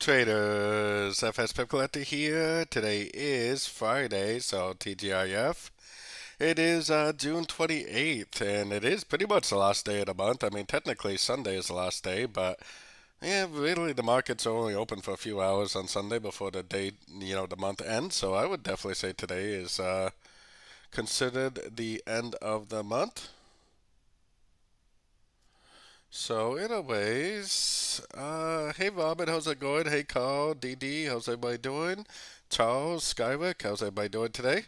Traders, FS Pip Collector here. Today is Friday, so TGIF. It is June 28th, and it is pretty much the last day of the month. I mean, technically Sunday is the last day, but yeah, really the markets are only open for a few hours on Sunday before the day, the month ends. So I would definitely say today is considered the end of the month. So, anyways, hey Robin, how's it going? Hey Carl, DD, how's everybody doing? Charles, Skywick, how's everybody doing today?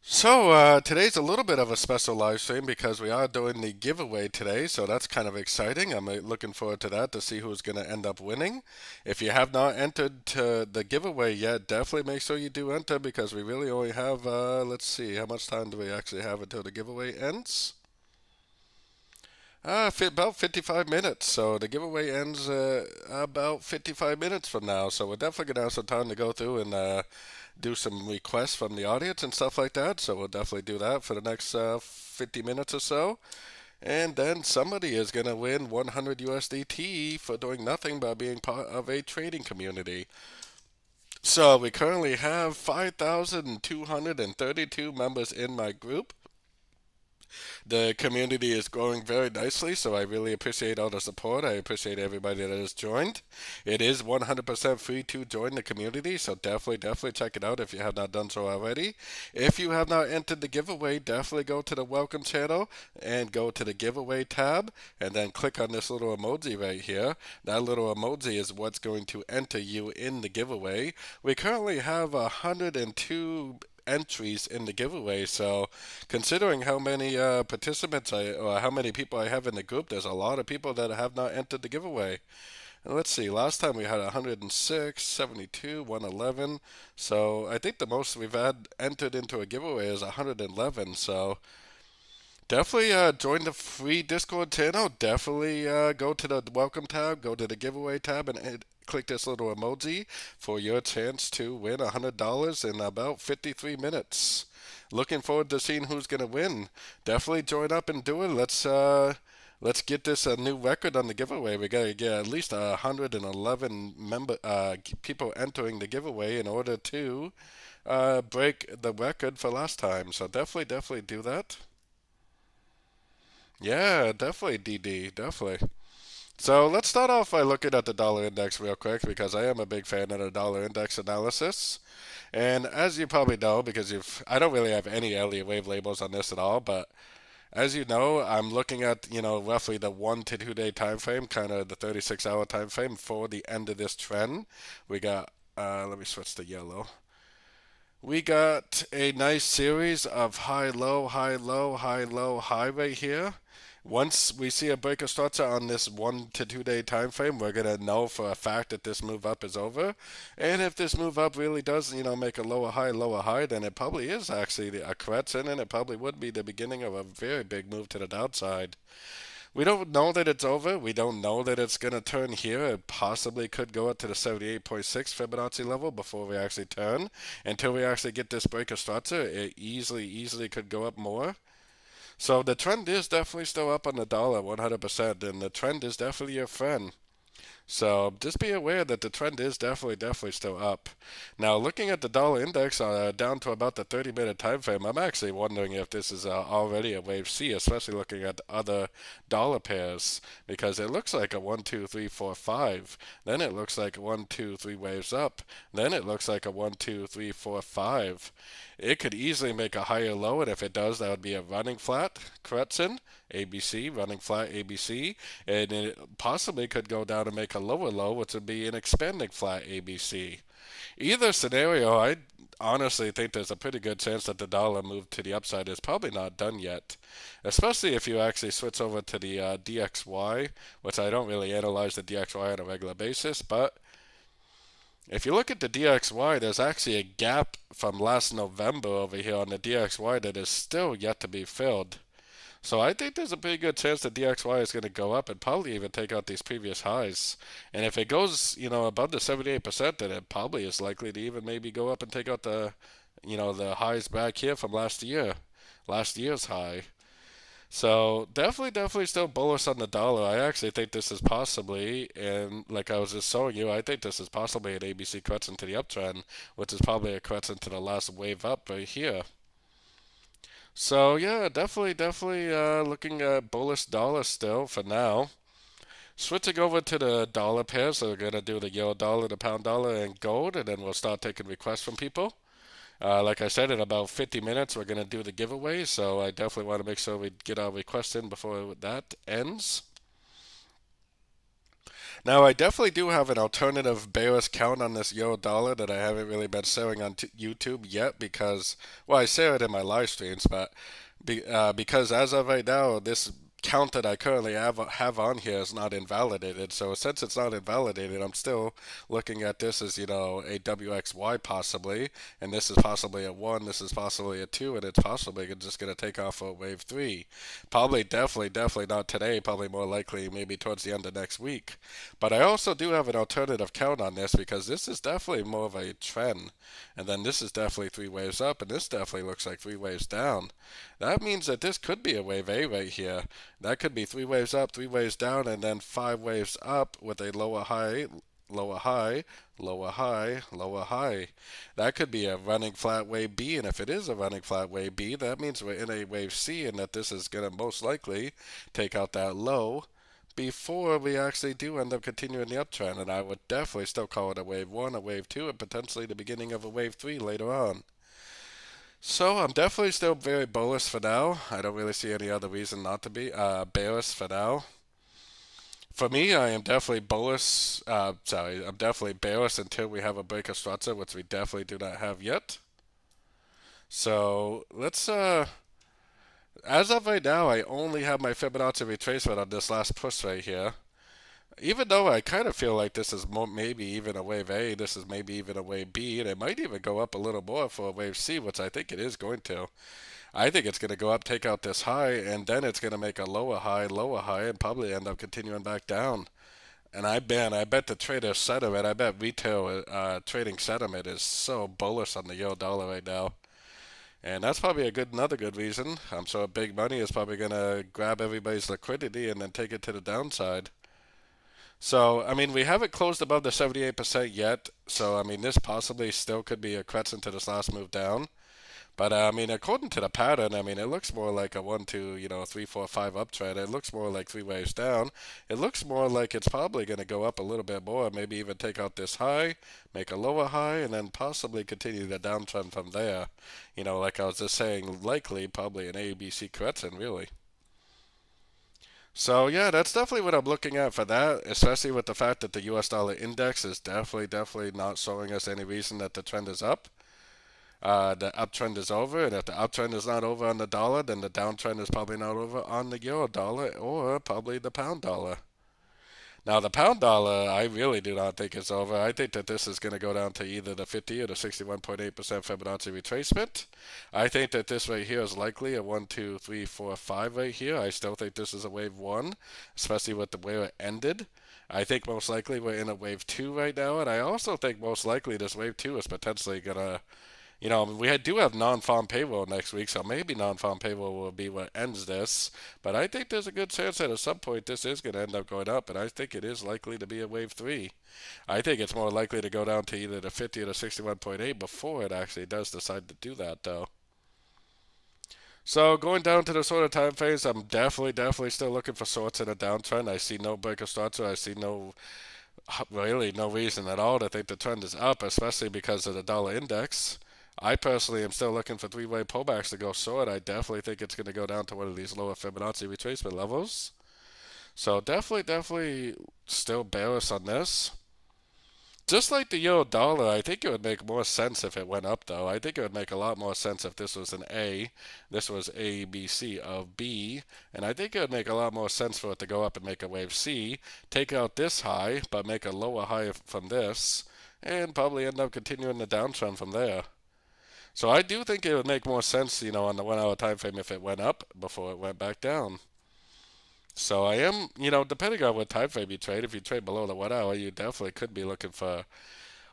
So, today's a little bit of a special live stream because we are doing the giveaway today, so that's kind of exciting. I'm looking forward to that to see who's going to end up winning. If you have not entered to the giveaway yet, definitely make sure you do enter because we really only have, let's see, how much time do we actually have until the giveaway ends? About 55 minutes. So the giveaway ends about 55 minutes from now. So we're definitely going to have some time to go through and do some requests from the audience and stuff like that. So we'll definitely do that for the next 50 minutes or so. And then somebody is going to win 100 USDT for doing nothing but being part of a trading community. So we currently have 5,232 members in my group. The community is growing very nicely, so I really appreciate all the support. I appreciate everybody that has joined. It is 100% free to join the community, so definitely check it out if you have not done so already. If you have not entered the giveaway, definitely go to the welcome channel and go to the giveaway tab and then click on this little emoji right here. That little emoji is what's going to enter you in the giveaway. We currently have 102 entries in the giveaway. So, considering how many participants or how many people I have in the group, there's a lot of people that have not entered the giveaway. And let's see, last time we had 106, 72, 111. So, I think the most we've had entered into a giveaway is 111. So, definitely join the free Discord channel. Definitely go to the welcome tab, go to the giveaway tab, and click this little emoji for your chance to win $100 in about 53 minutes. Looking forward to seeing who's going to win. Definitely join up and do it. Let's get this a new record on the giveaway. We gotta get at least 111 people entering the giveaway in order to break the record for last time. So definitely do that. Yeah, definitely, DD, definitely. So let's start off by looking at the dollar index real quick because I am a big fan of the dollar index analysis. And as you probably know, because I don't really have any Elliott wave labels on this at all, but as you know, I'm looking at, roughly the 1 to 2 day time frame, kind of the 36-hour time frame for the end of this trend. We got, let me switch to yellow. We got a nice series of high, low, high, low, high, low, high right here. Once we see a break of structure on this 1 to 2 day time frame, we're gonna know for a fact that this move up is over. And if this move up really does, make a lower high, then it probably is actually a correction, and it probably would be the beginning of a very big move to the downside. We don't know that it's over. We don't know that it's going to turn here. It possibly could go up to the 78.6 Fibonacci level before we actually turn. Until we actually get this break of structure, it easily could go up more. So the trend is definitely still up on the dollar 100%, and the trend is definitely your friend. So just be aware that the trend is definitely still up. Now, looking at the dollar index down to about the 30-minute time frame, I'm actually wondering if this is already a wave C, especially looking at other dollar pairs, because it looks like a 1, 2, 3, 4, 5. Then it looks like 1, 2, 3 waves up. Then it looks like a 1, 2, 3, 4, 5. It could easily make a higher low, and if it does, that would be a running flat correction, ABC, running flat ABC, and it possibly could go down and make a lower low, which would be an expanding flat ABC. Either scenario, I honestly think there's a pretty good chance that the dollar move to the upside is probably not done yet, especially if you actually switch over to the DXY, which I don't really analyze the DXY on a regular basis, but if you look at the DXY, there's actually a gap from last November over here on the DXY that is still yet to be filled. So I think there's a pretty good chance that DXY is going to go up and probably even take out these previous highs. And if it goes, above the 78%, then it probably is likely to even maybe go up and take out the highs back here from last year's high. So definitely still bullish on the dollar. I actually think this is possibly, and like I was just showing you, I think this is possibly an ABC correction to the uptrend, which is probably a correction to the last wave up right here. So yeah, definitely looking at bullish dollar still for now. Switching over to the dollar pair, so we're gonna do the euro dollar, the pound dollar, and gold, and then we'll start taking requests from people. Like I said, in about 50 minutes, we're going to do the giveaway, so I definitely want to make sure we get our request in before that ends. Now, I definitely do have an alternative bearish count on this euro dollar that I haven't really been sharing on YouTube yet because, well, I share it in my live streams, but because as of right now, this count that I currently have on here is not invalidated. So since it's not invalidated, I'm still looking at this as, you know, a WXY possibly, and this is possibly a 1, this is possibly a 2, and it's possibly just going to take off for wave 3. Probably, definitely not today, probably more likely maybe towards the end of next week. But I also do have an alternative count on this because this is definitely more of a trend. And then this is definitely 3 waves up, and this definitely looks like 3 waves down. That means that this could be a wave A right here. That could be 3 waves up, 3 waves down, and then 5 waves up with a lower high, lower high, lower high, lower high. That could be a running flat wave B, and if it is a running flat wave B, that means we're in a wave C, and that this is going to most likely take out that low before we actually do end up continuing the uptrend. And I would definitely still call it a wave 1, a wave 2, and potentially the beginning of a wave 3 later on. So I'm definitely still very bullish for now. I don't really see any other reason not to be bearish for now. For me, I am definitely bullish. I'm definitely bearish until we have a break of structure, which we definitely do not have yet. So let's as of right now, I only have my Fibonacci retracement on this last push right here. Even though I kind of feel like this is maybe even a wave A, this is maybe even a wave B, and it might even go up a little more for a wave C, which I think it is going to. I think it's going to go up, take out this high, and then it's going to make a lower high, and probably end up continuing back down. And I bet the trader sentiment, I bet retail trading sentiment is so bullish on the euro dollar right now. And that's probably another good reason. I'm sure big money is probably going to grab everybody's liquidity and then take it to the downside. So, I mean, we haven't closed above the 78% yet. So, I mean, this possibly still could be a correction to this last move down. But I mean, according to the pattern, I mean, it looks more like a 1, 2, 3, 4, 5 uptrend. It looks more like 3 waves down. It looks more like it's probably going to go up a little bit more, maybe even take out this high, make a lower high, and then possibly continue the downtrend from there. Like I was just saying, likely probably an ABC correction, really. So yeah, that's definitely what I'm looking at for that, especially with the fact that the US dollar index is definitely not showing us any reason that the trend is up. The uptrend is over, and if the uptrend is not over on the dollar, then the downtrend is probably not over on the euro dollar or probably the pound dollar. Now, the pound dollar, I really do not think it's over. I think that this is going to go down to either the 50 or the 61.8% Fibonacci retracement. I think that this right here is likely a 1, 2, 3, 4, 5 right here. I still think this is a wave 1, especially with the way it ended. I think most likely we're in a wave 2 right now, and I also think most likely this wave 2 is potentially going to we do have non-farm payroll next week, so maybe non-farm payroll will be what ends this. But I think there's a good chance that at some point this is going to end up going up, and I think it is likely to be a wave 3. I think it's more likely to go down to either the 50 or the 61.8 before it actually does decide to do that, though. So going down to the sort of time phase, I'm definitely still looking for sorts in a downtrend. I see no break of structure. I see really no reason at all to think the trend is up, especially because of the dollar index. I personally am still looking for three-way pullbacks to go short. I definitely think it's going to go down to one of these lower Fibonacci retracement levels. So definitely still bearish on this. Just like the euro dollar, I think it would make more sense if it went up, though. I think it would make a lot more sense if this was an A, this was A, B, C of B, and I think it would make a lot more sense for it to go up and make a wave C, take out this high, but make a lower high from this, and probably end up continuing the downtrend from there. So I do think it would make more sense, on the 1 hour time frame if it went up before it went back down. So I am, depending on what time frame you trade, if you trade below the 1 hour, you definitely could be looking for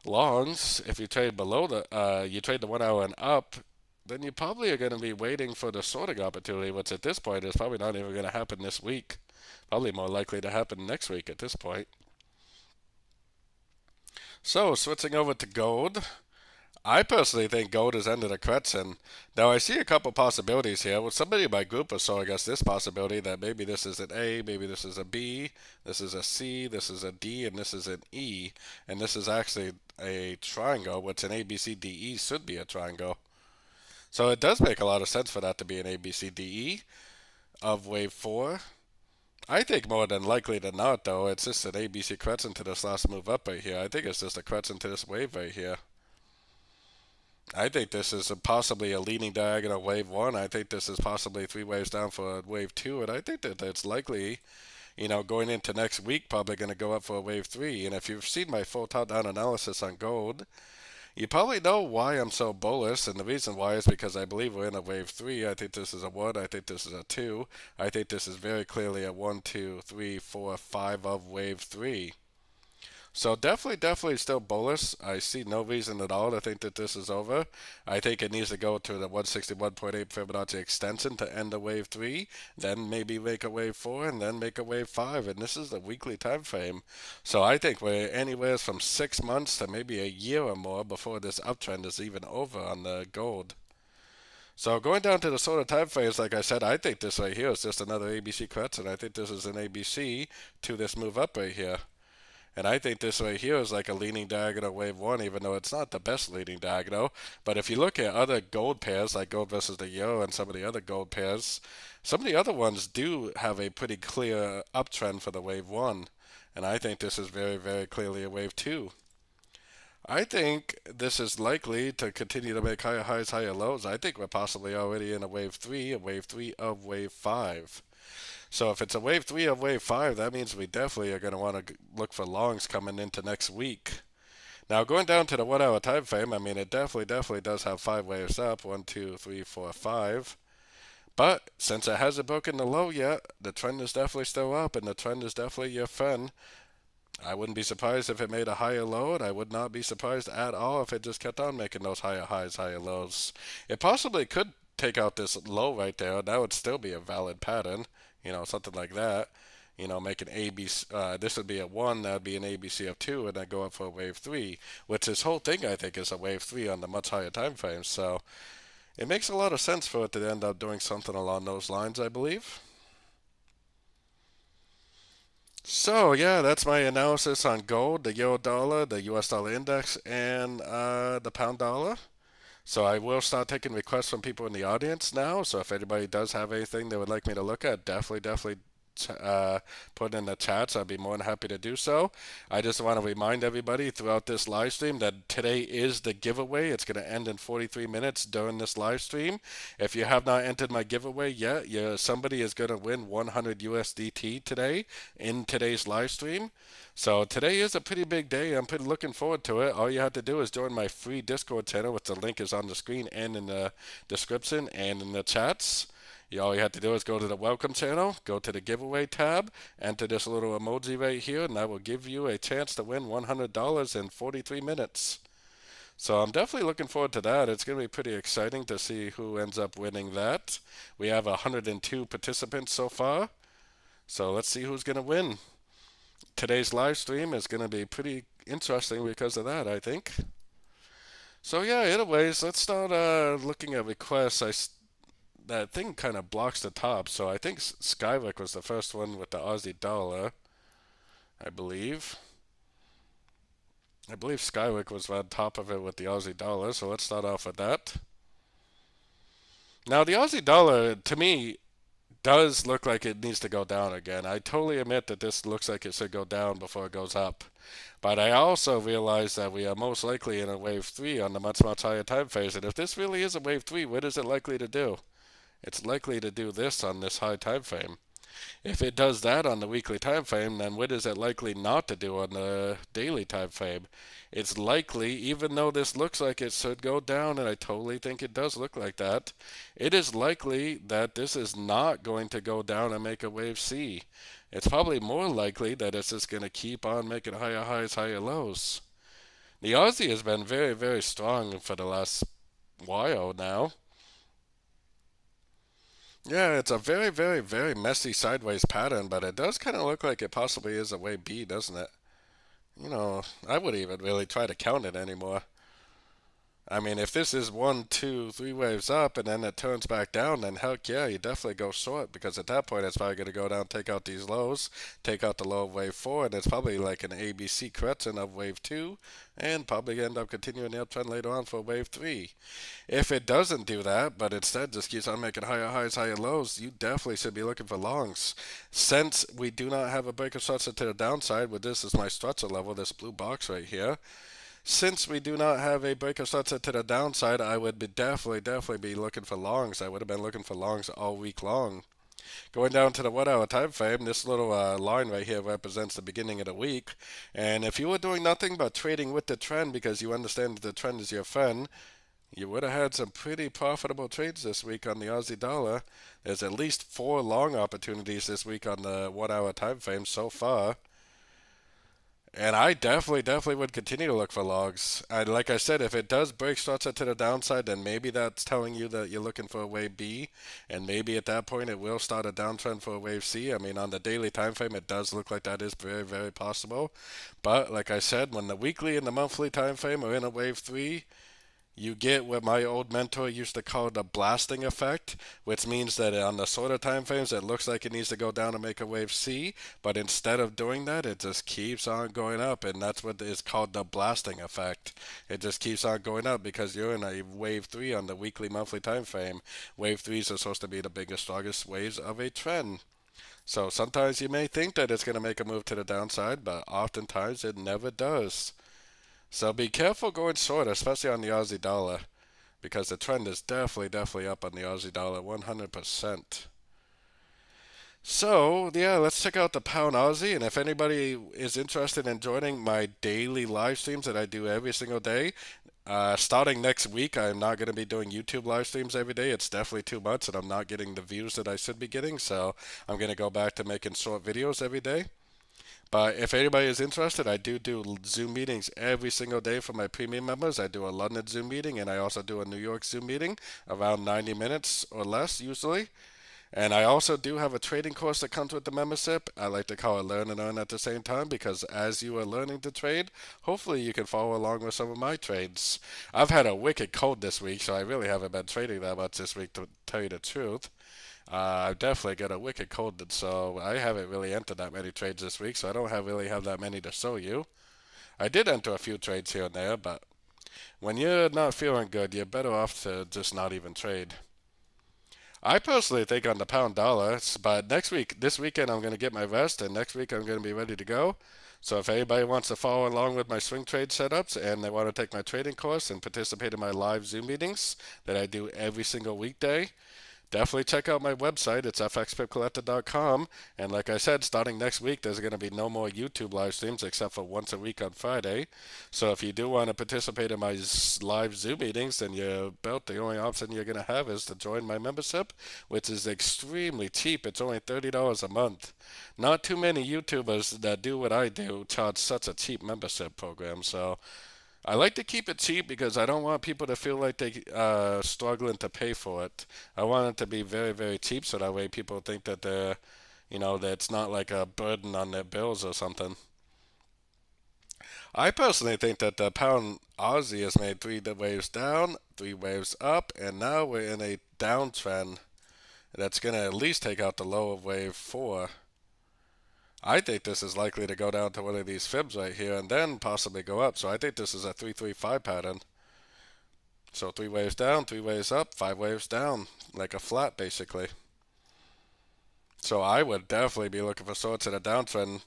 longs. If you trade below you trade the 1 hour and up, then you probably are going to be waiting for the sorting opportunity, which at this point is probably not even going to happen this week. Probably more likely to happen next week at this point. So, switching over to gold. I personally think gold has ended a correction. Now, I see a couple possibilities here. Well, somebody in my group was showing us this possibility that maybe this is an A, maybe this is a B, this is a C, this is a D, and this is an E. And this is actually a triangle, which an A, B, C, D, E should be a triangle. So it does make a lot of sense for that to be an A, B, C, D, E of wave 4. I think more than likely than not, though, it's just an ABC correction to this last move up right here. I think it's just a correction to this wave right here. I think this is possibly a leading diagonal wave 1. I think this is possibly 3 waves down for a wave 2. And I think that it's likely, going into next week, probably going to go up for a wave 3. And if you've seen my full top-down analysis on gold, you probably know why I'm so bullish, and the reason why is because I believe we're in a wave 3. I think this is a 1. I think this is a 2. I think this is very clearly a 1, 2, 3, 4, 5 of wave 3. So definitely still bullish. I see no reason at all to think that this is over. I think it needs to go to the 161.8 Fibonacci extension to end a wave 3, then maybe make a wave 4, and then make a wave 5. And this is the weekly time frame. So I think we're anywhere from 6 months to maybe a year or more before this uptrend is even over on the gold. So going down to the sort of time frames, like I said, I think this right here is just another ABC correction. I think this is an ABC to this move up right here. And I think this right here is like a leaning diagonal wave 1, even though it's not the best leaning diagonal. But if you look at other gold pairs, like gold versus the euro and some of the other gold pairs, some of the other ones do have a pretty clear uptrend for the wave 1. And I think this is very clearly a wave 2. I think this is likely to continue to make higher highs, higher lows. I think we're possibly already in a wave 3 of wave 5. So if it's a wave 3 of wave 5, that means we definitely are going to want to look for longs coming into next week. Now going down to the 1 hour time frame, I mean it definitely does have 5 waves up, 1, 2, 3, 4, 5. But since it hasn't broken the low yet, the trend is definitely still up, and the trend is definitely your friend. I wouldn't be surprised if it made a higher low, and I would not be surprised at all if it just kept on making those higher highs, higher lows. It possibly could take out this low right there, and that would still be a valid pattern, something like that. Make an ABC, this would be a 1, that would be an ABC of 2, and then go up for a wave 3, which this whole thing I think is a wave 3 on the much higher time frame. So it makes a lot of sense for it to end up doing something along those lines, I believe. So yeah, that's my analysis on gold, the euro dollar, the US dollar index, and the pound dollar. So I will start taking requests from people in the audience now. So if anybody does have anything they would like me to look at, definitely put in the chats. I'd be more than happy to do so. I just want to remind everybody throughout this live stream that today is the giveaway. It's going to end in 43 minutes during this live stream. If you have not entered my giveaway yet, somebody is going to win 100 USDT today in today's live stream. So today is a pretty big day. I'm pretty looking forward to it. All you have to do is join my free Discord channel, which the link is on the screen and in the description and in the chats. All you have to do is go to the welcome channel, go to the giveaway tab, enter this little emoji right here, and that will give you a chance to win $100 in 43 minutes. So I'm definitely looking forward to that. It's going to be pretty exciting to see who ends up winning that. We have 102 participants so far. So let's see who's going to win. Today's live stream is going to be pretty interesting because of that, I think. So yeah, anyways, let's start looking at requests. That thing kind of blocks the top, so I think Skywick was the first one with the Aussie dollar, I believe. I believe Skywick was on top of it with the Aussie dollar, so let's start off with that. Now, the Aussie dollar, to me, does look like it needs to go down again. I totally admit that this looks like it should go down before it goes up. But I also realize that we are most likely in a wave 3 on the much higher time phase, and if this really is a wave 3, what is it likely to do? It's likely to do this on this high time frame. If it does that on the weekly time frame, then what is it likely not to do on the daily time frame? It's likely, even though this looks like it should go down, and I totally think it does look like that, it is likely that this is not going to go down and make a wave C. It's probably more likely that it's just going to keep on making higher highs, higher lows. The Aussie has been very strong for the last while now. Yeah, it's a very, very, very messy sideways pattern, but it does kind of look like it possibly is a wave B, doesn't it? I wouldn't even really try to count it anymore. I mean, if this is one, two, three waves up and then it turns back down, then heck yeah, you definitely go short because at that point it's probably going to go down, take out these lows, take out the low of wave four, and it's probably like an ABC correction of wave two, and probably end up continuing the uptrend later on for wave three. If it doesn't do that, but instead just keeps on making higher highs, higher lows, you definitely should be looking for longs. Since we do not have a break of structure to the downside, with this is my structure level, this blue box right here. Since we do not have a break of structure to the downside, I would be definitely be looking for longs. I would have been looking for longs all week long. Going down to the 1 hour time frame, this little line right here represents the beginning of the week. And if you were doing nothing but trading with the trend because you understand that the trend is your friend, you would have had some pretty profitable trades this week on the Aussie dollar. There's at least 4 long opportunities this week on the 1 hour time frame so far. And I definitely would continue to look for logs. Like I said, if it does break structure to the downside, then maybe that's telling you that you're looking for a wave B, and maybe at that point it will start a downtrend for a wave C. I mean, on the daily time frame, it does look like that is very possible. But like I said, when the weekly and the monthly time frame are in a wave three, you get what my old mentor used to call the blasting effect, which means that on the shorter time frames, it looks like it needs to go down and make a wave C, but instead of doing that, it just keeps on going up, and that's what is called the blasting effect. It just keeps on going up because you're in a wave 3 on the weekly, monthly time frame. Wave 3s are supposed to be the biggest, strongest waves of a trend. So sometimes you may think that it's going to make a move to the downside, but oftentimes it never does. So be careful going short, especially on the Aussie dollar, because the trend is definitely up on the Aussie dollar 100%. So, yeah, let's check out the pound Aussie. And if anybody is interested in joining my daily live streams that I do every single day, starting next week, I'm not going to be doing YouTube live streams every day. It's definitely too much, and I'm not getting the views that I should be getting. So, I'm going to go back to making short videos every day. But if anybody is interested, I do Zoom meetings every single day for my premium members. I do a London Zoom meeting and I also do a New York Zoom meeting, around 90 minutes or less usually. And I also do have a trading course that comes with the membership. I like to call it Learn and Earn at the same time because as you are learning to trade, hopefully you can follow along with some of my trades. I've had a wicked cold this week, so I really haven't been trading that much this week to tell you the truth. I've definitely got a wicked cold, so I haven't really entered that many trades this week, so I don't really have that many to show you. I did enter a few trades here and there, but when you're not feeling good, you're better off to just not even trade. I personally think on the pound dollar, but this weekend, I'm going to get my rest, and next week I'm going to be ready to go. So if anybody wants to follow along with my swing trade setups and they want to take my trading course and participate in my live Zoom meetings that I do every single weekday, definitely check out my website. It's fxpipcollector.com. And like I said, starting next week, there's going to be no more YouTube live streams except for once a week on Friday. So if you do want to participate in my live Zoom meetings, then the only option you're going to have is to join my membership, which is extremely cheap. It's only $30 a month. Not too many YouTubers that do what I do charge such a cheap membership program. So I like to keep it cheap because I don't want people to feel like they struggling to pay for it. I want it to be very cheap so that way people think that that it's not like a burden on their bills or something. I personally think that the pound Aussie has made 3 waves down, 3 waves up, and now we're in a downtrend that's going to at least take out the low of wave 4. I think this is likely to go down to one of these fibs right here and then possibly go up. So I think this is a 335 pattern. So 3 waves down, 3 waves up, 5 waves down, like a flat basically. So I would definitely be looking for shorts in a downtrend.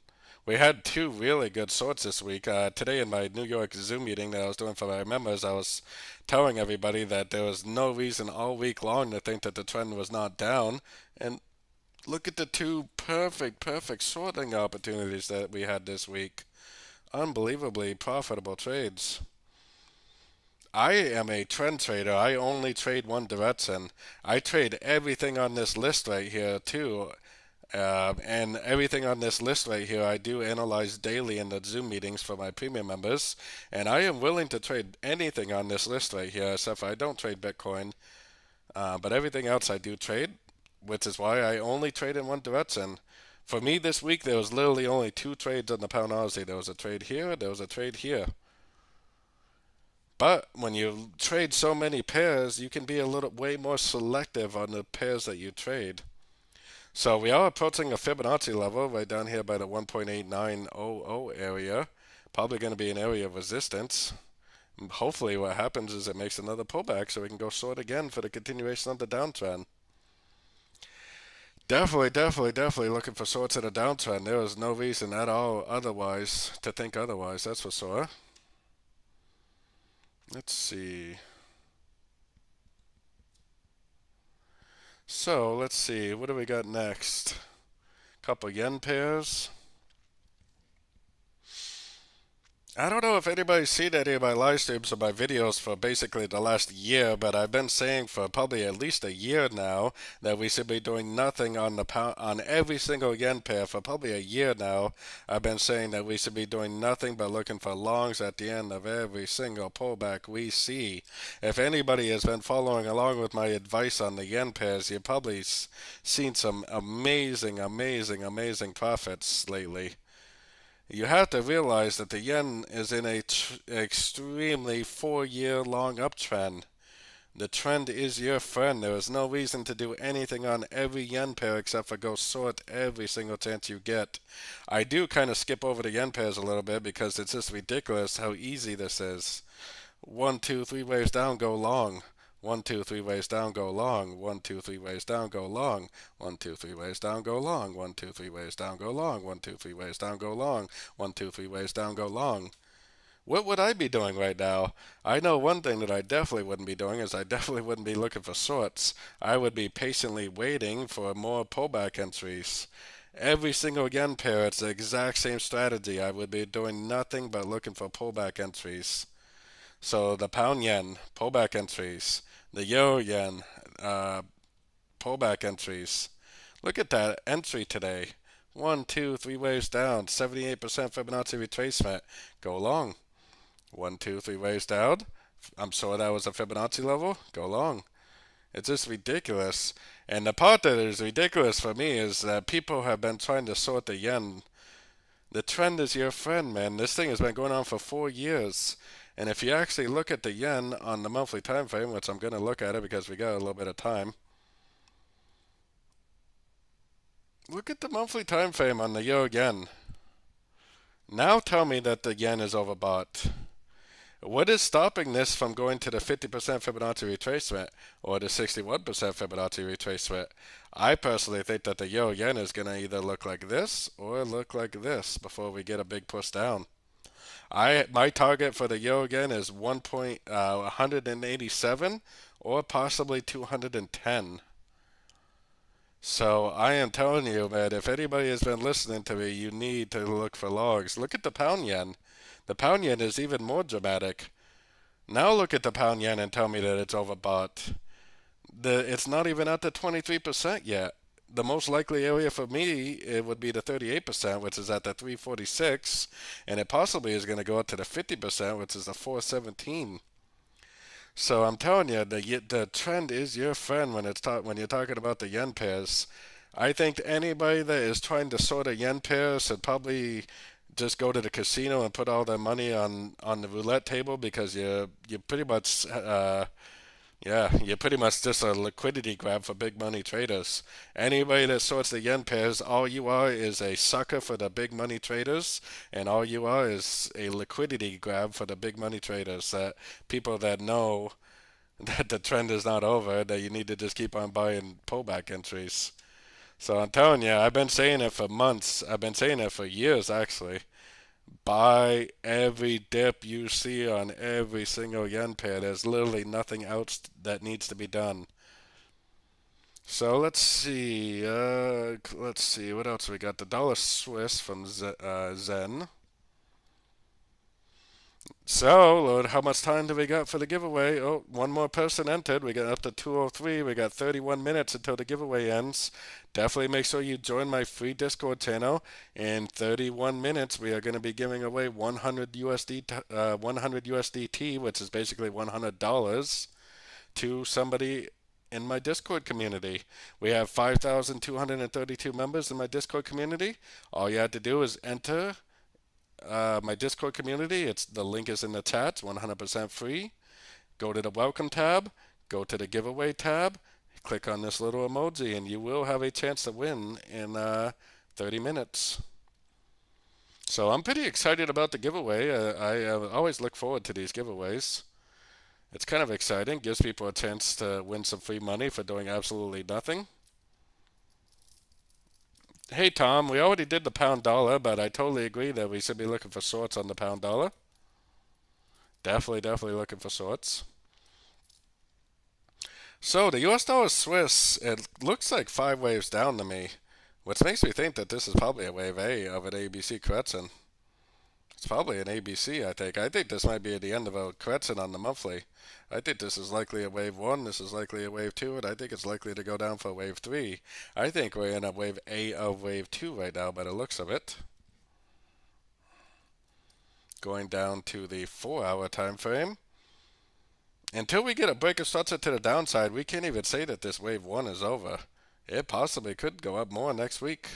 We had 2 really good shorts this week. Today in my New York Zoom meeting that I was doing for my members, I was telling everybody that there was no reason all week long to think that the trend was not down. And look at the 2 perfect shorting opportunities that we had this week. Unbelievably profitable trades. I am a trend trader. I only trade one direction. I trade everything on this list right here too. And everything on this list right here, I do analyze daily in the Zoom meetings for my premium members. And I am willing to trade anything on this list right here, except for I don't trade Bitcoin. But everything else I do trade which is why I only trade in one direction. For me this week, there was literally only two trades on the pound Aussie. There was a trade here, there was a trade here. But when you trade so many pairs, you can be a little way more selective on the pairs that you trade. So we are approaching a Fibonacci level right down here by the 1.8900 area. Probably going to be an area of resistance. Hopefully what happens is it makes another pullback so we can go short again for the continuation of the downtrend. Definitely looking for shorts in a downtrend. There is no reason at all otherwise to think otherwise, that's for sure. Let's see. So let's see, what do we got next? Couple yen pairs. I don't know if anybody's seen any of my live streams or my videos for basically the last year, but I've been saying for probably at least a year now that we should be doing nothing on the pound, on every single yen pair. For probably a year now, I've been saying that we should be doing nothing but looking for longs at the end of every single pullback we see. If anybody has been following along with my advice on the yen pairs, you've probably seen some amazing profits lately. You have to realize that the yen is in a extremely 4-year long uptrend. The trend is your friend. There is no reason to do anything on every yen pair except for go short every single chance you get. I do kind of skip over the yen pairs a little bit because it's just ridiculous how easy this is. 1, 2, 3 waves down, go long. 1, 2, 3 waves down, go long. 1, 2, 3 waves down, go long. 1, 2, 3 waves down, go long. 1, 2, 3 waves down, go long. 1, 2, 3 waves down, go long. 1, 2, 3 waves down, go long. What would I be doing right now? I know one thing that I definitely wouldn't be doing is I definitely wouldn't be looking for shorts. I would be patiently waiting for more pullback entries. Every single yen pair, it's the exact same strategy. I would be doing nothing but looking for pullback entries. So the pound yen, pullback entries. The euro yen, pullback entries. Look at that entry today. 1, 2, 3 waves down, 78% Fibonacci retracement. Go long. 1, 2, 3 waves down. I'm sure that was a Fibonacci level. Go long. It's just ridiculous. And the part that is ridiculous for me is that people have been trying to sort the yen. The trend is your friend, man. This thing has been going on for 4 years. And if you actually look at the yen on the monthly time frame, which I'm going to look at it because we got a little bit of time. Look at the monthly time frame on the euro yen. Now tell me that the yen is overbought. What is stopping this from going to the 50% Fibonacci retracement or the 61% Fibonacci retracement? I personally think that the euro yen is going to either look like this or look like this before we get a big push down. My target for the euro again is 187 or possibly 210. So I am telling you, man, if anybody has been listening to me, you need to look for logs. Look at the pound yen. The pound yen is even more dramatic. Now look at the pound yen and tell me that it's overbought. It's not even at the 23% yet. The most likely area for me, it would be the 38%, which is at the 346, and it possibly is going to go up to the 50%, which is the 417. So I'm telling you, the trend is your friend when when you're talking about the yen pairs. I think anybody that is trying to sort a yen pair should probably just go to the casino and put all their money on the roulette table because you pretty much yeah, you're pretty much just a liquidity grab for big money traders. Anybody that sorts the yen pairs, all you are is a sucker for the big money traders, and all you are is a liquidity grab for the big money traders. That people that know that the trend is not over, that you need to just keep on buying pullback entries. So I'm telling you, I've been saying it for months. I've been saying it for years, actually. Buy every dip you see on every single yen pair. There's literally nothing else that needs to be done. So let's see. What else we got? The dollar Swiss from Zen. So, Lord, how much time do we got for the giveaway? Oh, one more person entered. We got up to 2:03. We got 31 minutes until the giveaway ends. Definitely make sure you join my free Discord channel. In 31 minutes, we are going to be giving away 100 USDT, which is basically $100 to somebody in my Discord community. We have 5,232 members in my Discord community. All you have to do is enter my Discord community. The link is in the chat, 100% free. Go to the welcome tab, go to the giveaway tab, click on this little emoji, and you will have a chance to win in 30 minutes. So I'm pretty excited about the giveaway. I always look forward to these giveaways. It's kind of exciting, gives people a chance to win some free money for doing absolutely nothing. Hey Tom, we already did the pound dollar, but I totally agree that we should be looking for shorts on the pound dollar. Definitely looking for shorts. So the US dollar Swiss, it looks like 5 waves down to me, which makes me think that this is probably a wave A of an ABC correction. It's probably an ABC, I think. I think this might be at the end of a correction on the monthly. I think this is likely a wave 1, this is likely a wave 2, and I think it's likely to go down for a wave 3. I think we're in a wave A of wave 2 right now by the looks of it. Going down to the 4-hour time frame. Until we get a break of structure to the downside, we can't even say that this wave 1 is over. It possibly could go up more next week.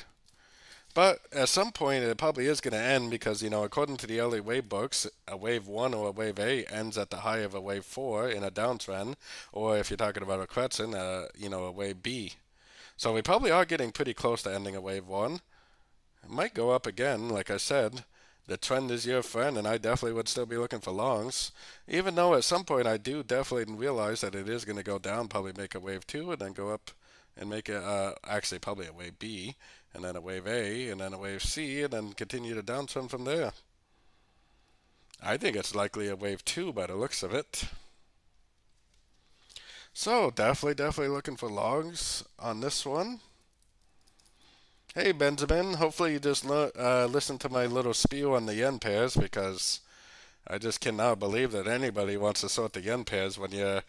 But at some point, it probably is going to end because, according to the early wave books, a wave 1 or a wave A ends at the high of a wave 4 in a downtrend, or if you're talking about a correction, a wave B. So we probably are getting pretty close to ending a wave 1. It might go up again, like I said. The trend is your friend, and I definitely would still be looking for longs. Even though at some point I do definitely realize that it is going to go down, probably make a wave 2, and then go up and make it, actually probably a wave B, and then a wave A, and then a wave C, and then continue to downtrend from there. I think it's likely a wave 2 by the looks of it. So definitely looking for longs on this one. Hey Benjamin, hopefully you just listened to my little spiel on the yen pairs, because I just cannot believe that anybody wants to sort the yen pairs when you're...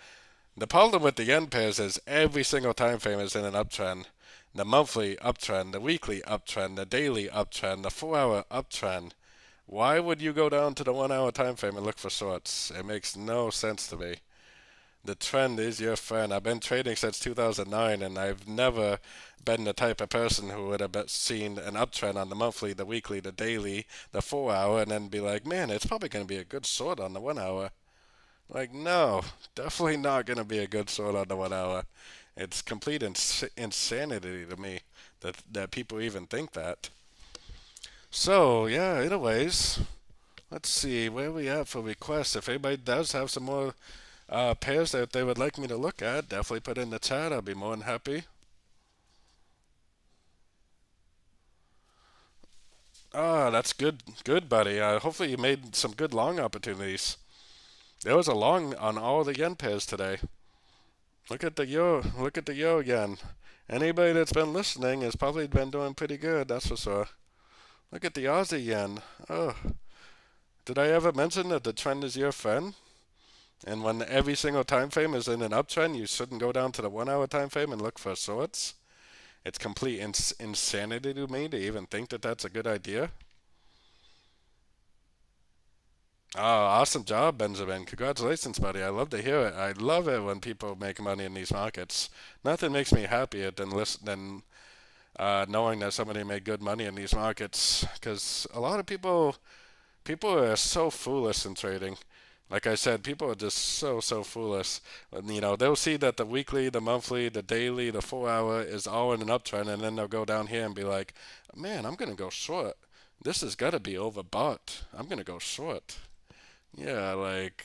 The problem with the yen pairs is every single time frame is in an uptrend. The monthly uptrend, the weekly uptrend, the daily uptrend, the 4-hour uptrend. Why would you go down to the 1-hour time frame and look for shorts? It makes no sense to me. The trend is your friend. I've been trading since 2009, and I've never been the type of person who would have seen an uptrend on the monthly, the weekly, the daily, the 4-hour, and then be like, man, it's probably going to be a good short on the 1-hour. Like, no, definitely not going to be a good short on the 1-hour. It's complete insanity to me that people even think that. So, yeah, anyways, let's see, where are we at for requests? If anybody does have some more pairs that they would like me to look at, definitely put in the chat. I'll be more than happy. Ah, that's good, buddy. Hopefully you made some good long opportunities. There was a long on all the yen pairs today. Look at the euro yen. Anybody that's been listening has probably been doing pretty good, that's for sure. Look at the Aussie yen. Oh, did I ever mention that the trend is your friend? And when every single time frame is in an uptrend, you shouldn't go down to the 1-hour time frame and look for shorts. It's complete insanity to me to even think that that's a good idea. Oh, awesome job, Benjamin. Congratulations, buddy. I love to hear it. I love it when people make money in these markets. Nothing makes me happier than knowing that somebody made good money in these markets. Because a lot of people are so foolish in trading. Like I said, people are just so foolish. They'll see that the weekly, the monthly, the daily, the 4-hour is all in an uptrend, and then they'll go down here and be like, man, I'm going to go short. This has got to be overbought. I'm going to go short. Yeah, like,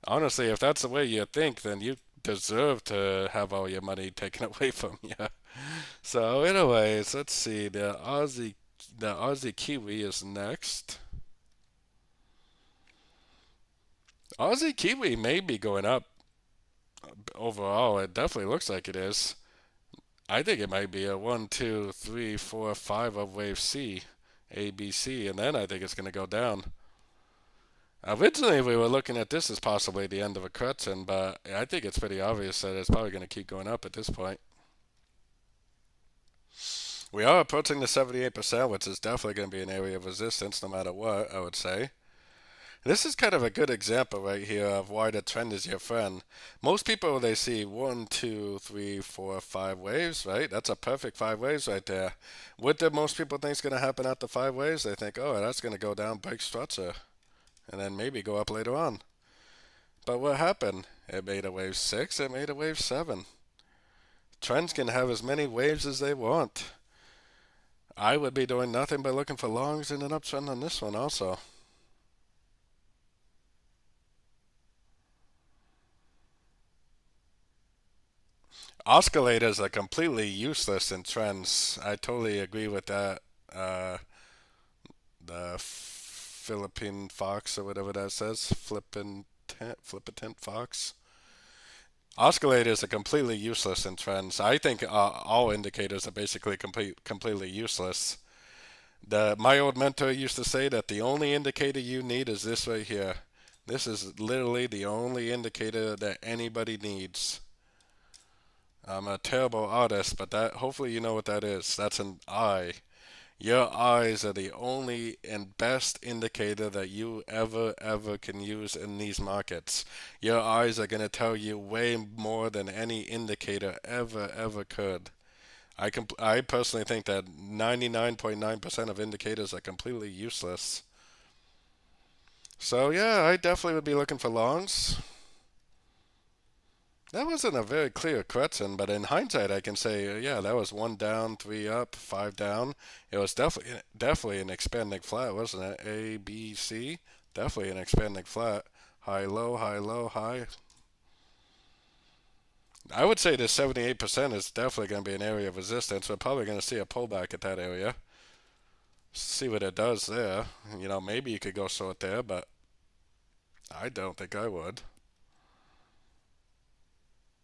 honestly, if that's the way you think, then you deserve to have all your money taken away from you. So, anyways, let's see. The Aussie Kiwi is next. Aussie Kiwi may be going up overall. It definitely looks like it is. I think it might be a 1, 2, 3, 4, 5 of wave C, A, B, C, and then I think it's going to go down. Originally, we were looking at this as possibly the end of a correction, but I think it's pretty obvious that it's probably going to keep going up at this point. We are approaching the 78%, which is definitely going to be an area of resistance no matter what, I would say. This is kind of a good example right here of why the trend is your friend. Most people, they see one, two, three, four, five waves, right? That's a perfect five waves right there. What do most people think is going to happen after five waves? They think, oh, that's going to go down, break structure, and then maybe go up later on. But what happened? It made a wave six, it made a wave seven. Trends can have as many waves as they want. I would be doing nothing but looking for longs in an uptrend on this one also. Oscillators are completely useless in trends. I totally agree with that. Uh, the Philippine Fox or whatever that says, Flippitant Fox. Oscillators are completely useless in trends. I think all indicators are basically completely useless. My old mentor used to say that the only indicator you need is this right here. This is literally the only indicator that anybody needs. I'm a terrible artist, but that hopefully you know what that is. That's an eye. Your eyes are the only and best indicator that you ever can use in these markets. Your eyes are going to tell you way more than any indicator ever could. I personally think that 99.9% of indicators are completely useless. So yeah, I definitely would be looking for longs. That wasn't a very clear question, but in hindsight, I can say, yeah, that was one down, three up, five down. It was definitely an expanding flat, wasn't it? A, B, C, definitely an expanding flat. High, low, high, low, high. I would say this 78% is definitely going to be an area of resistance. We're probably going to see a pullback at that area. See what it does there. Maybe you could go short there, but I don't think I would.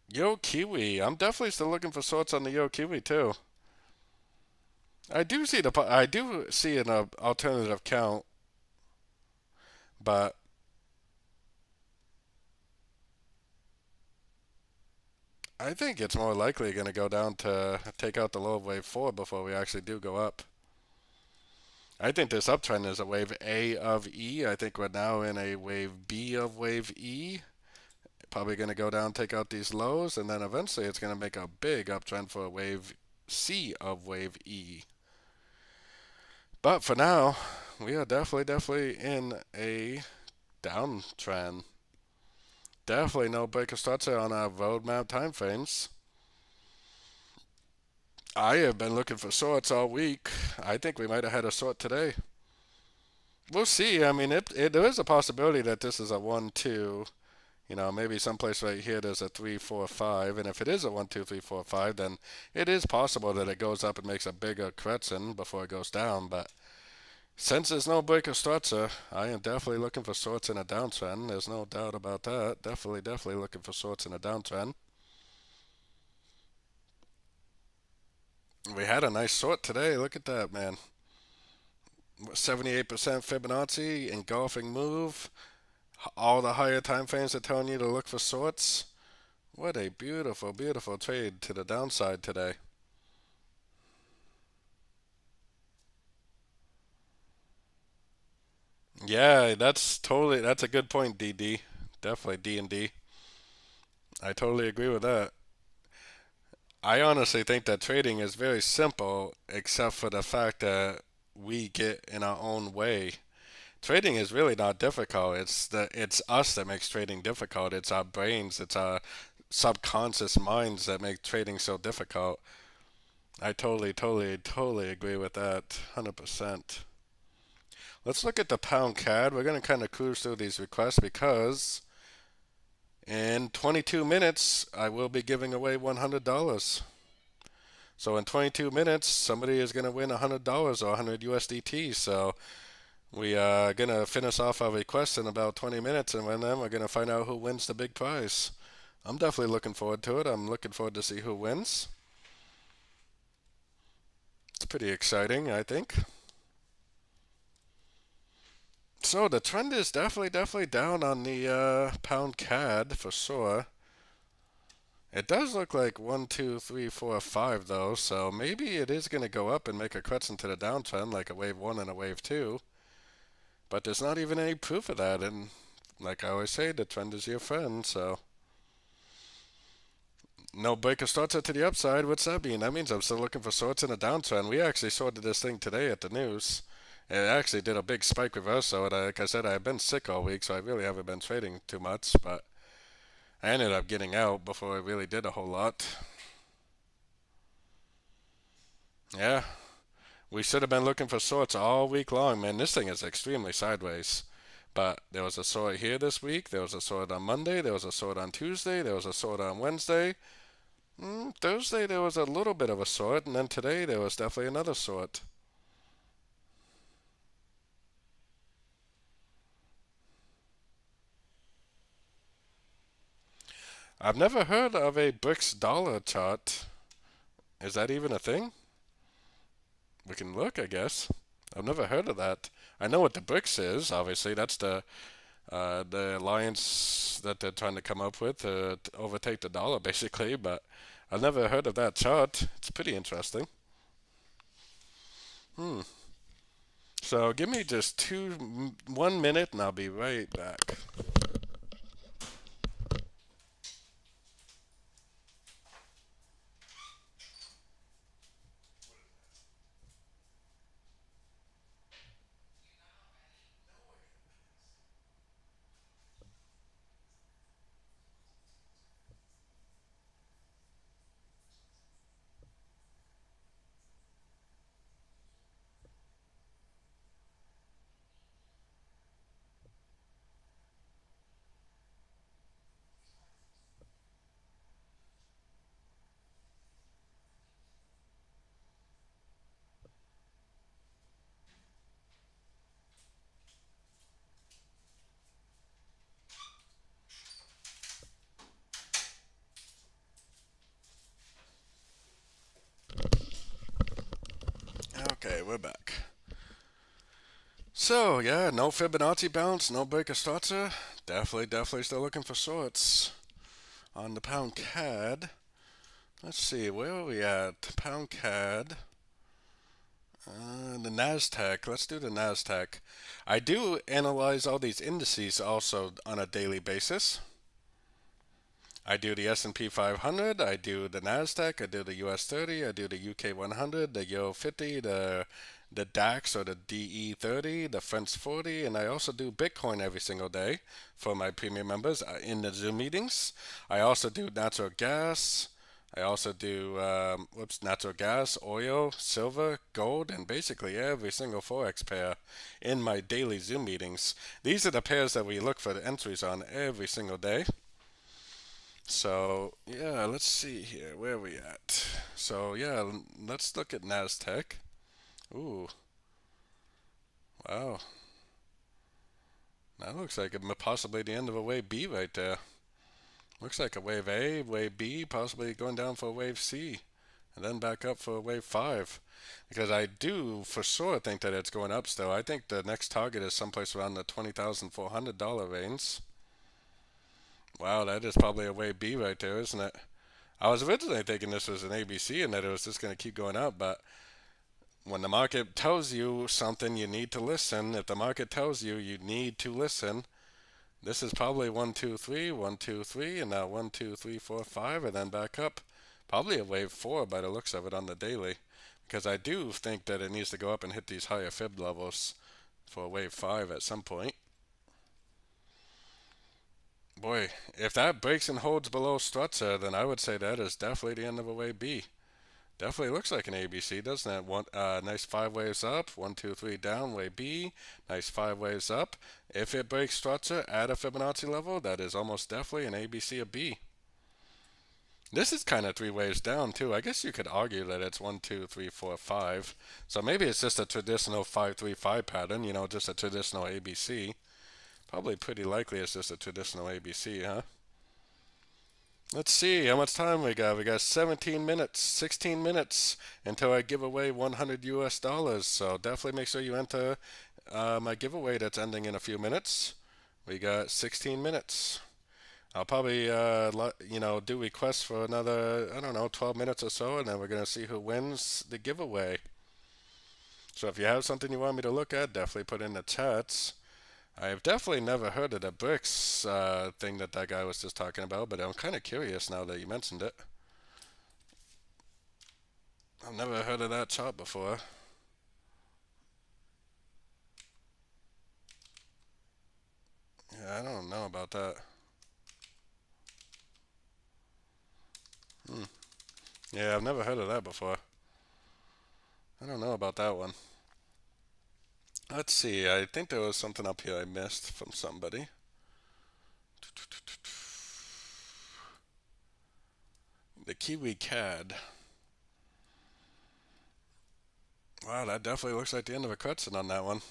Yo Kiwi, I'm definitely still looking for shorts on the Yo Kiwi too. I do see an alternative count, but I think it's more likely going to go down to take out the low of wave 4 before we actually do go up. I think this uptrend is a wave A of E. I think we're now in a wave B of wave E. Probably going to go down, take out these lows, and then eventually it's going to make a big uptrend for a wave C of wave E. But for now, we are definitely in a downtrend. Definitely no breaker structure on our roadmap timeframes. I have been looking for shorts all week. I think we might have had a short today. We'll see. I mean, there is a possibility that this is a 1 2. Maybe someplace right here there's a 3 4 5. And if it is a 1 2 3 4 5, then it is possible that it goes up and makes a bigger correction before it goes down. But since there's no breaker structure, I am definitely looking for shorts in a downtrend. There's no doubt about that. Definitely looking for shorts in a downtrend. We had a nice short today. Look at that, man. 78% Fibonacci, engulfing move. All the higher time frames are telling you to look for shorts. What a beautiful trade to the downside today. Yeah, that's a good point, DD. Definitely D and D. I totally agree with that. I honestly think that trading is very simple, except for the fact that we get in our own way. Trading is really not difficult. It's us that makes trading difficult. It's our brains, it's our subconscious minds that make trading so difficult. I totally agree with that. 100%. Let's look at the pound CAD. We're going to kind of cruise through these requests because in 22 minutes I will be giving away $100. So in 22 minutes, somebody is going to win $100 or 100 USDT. So we are going to finish off our request in about 20 minutes, and then we're going to find out who wins the big prize. I'm definitely looking forward to it. I'm looking forward to see who wins. It's pretty exciting, I think. So the trend is definitely down on the pound CAD for sure. It does look like 1, 2, 3, 4, 5 though, so maybe it is going to go up and make a correction to the downtrend like a wave 1 and a wave 2. But there's not even any proof of that. And like I always say, the trend is your friend. So no breaker starts to the upside. What's that mean? That means I'm still looking for sorts in a downtrend. We actually sorted this thing today at the news. It actually did a big spike reversal. And like I said, I've been sick all week, so I really haven't been trading too much. But I ended up getting out before I really did a whole lot. Yeah, we should have been looking for sorts all week long, man. This thing is extremely sideways. But there was a sort here this week. There was a sort on Monday. There was a sort on Tuesday. There was a sort on Wednesday. Thursday there was a little bit of a sort, and then today there was definitely another sort. I've never heard of a BRICS dollar chart. Is that even a thing? We can look, I guess. I've never heard of that. I know what the BRICS is. Obviously, that's the alliance that they're trying to come up with to overtake the dollar, basically. But I've never heard of that chart. It's pretty interesting. Hmm. So give me just 1 minute, and I'll be right back. Okay, we're back. So yeah, no Fibonacci bounce, no breaker starter. Definitely still looking for sorts on the pound CAD. Let's see, where are we at? Pound CAD. The Nasdaq. Let's do the Nasdaq. I do analyze all these indices also on a daily basis. I do the S&P 500, I do the Nasdaq, I do the US 30, I do the UK 100, the Euro 50, the DAX or the DE 30, the French 40, and I also do Bitcoin every single day for my premium members in the Zoom meetings. I also do natural gas. I also do natural gas, oil, silver, gold, and basically every single Forex pair in my daily Zoom meetings. These are the pairs that we look for the entries on every single day. So yeah, let's see here. Where are we at? So yeah, let's look at Nasdaq. Ooh, wow. That looks like possibly the end of a wave B right there. Looks like a wave A, wave B, possibly going down for a wave C, and then back up for a wave 5. Because I do for sure think that it's going up still. I think the next target is someplace around the $20,400 range. Wow, that is probably a wave B right there, isn't it? I was originally thinking this was an ABC and that it was just going to keep going up, but when the market tells you something, you need to listen. If the market tells you you need to listen, this is probably 1, 2, 3, 1, 2, 3, and now 1, 2, 3, 4, 5, and then back up. Probably a wave 4 by the looks of it on the daily, because I do think that it needs to go up and hit these higher fib levels for a wave 5 at some point. Boy, if that breaks and holds below structure, then I would say that is definitely the end of a wave B. Definitely looks like an ABC, doesn't it? Nice 5 waves up, 1, 2, 3 down, wave B. Nice 5 waves up. If it breaks structure at a Fibonacci level, that is almost definitely an ABC or B. This is kind of 3 waves down too. I guess you could argue that it's 1, 2, 3, 4, 5. So maybe it's just a traditional 5, 3, 5 pattern. Just a traditional ABC. Probably pretty likely it's just a traditional ABC, huh? Let's see how much time we got. We got 17 minutes, 16 minutes until I give away 100 US dollars. So definitely make sure you enter my giveaway that's ending in a few minutes. We got 16 minutes. I'll probably, do requests for another, I don't know, 12 minutes or so, and then we're going to see who wins the giveaway. So if you have something you want me to look at, definitely put in the chats. I've definitely never heard of the bricks thing that guy was just talking about, but I'm kind of curious now that you mentioned it. I've never heard of that chart before. Yeah, I don't know about that. Hmm. Yeah, I've never heard of that before. I don't know about that one. Let's see. I think there was something up here I missed from somebody. The Kiwi CAD. Wow, that definitely looks like the end of a cutscene on that one.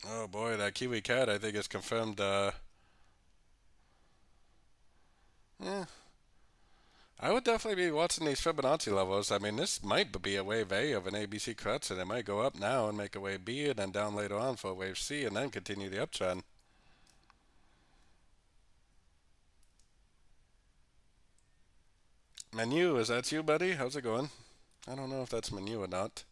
Oh boy, that Kiwi CAD I think is confirmed. Yeah, I would definitely be watching these Fibonacci levels. I mean, this might be a wave A of an ABC cuts, and it might go up now and make a wave B, and then down later on for a wave C, and then continue the uptrend. Menu, is that you, buddy? How's it going? I don't know if that's Menu or not.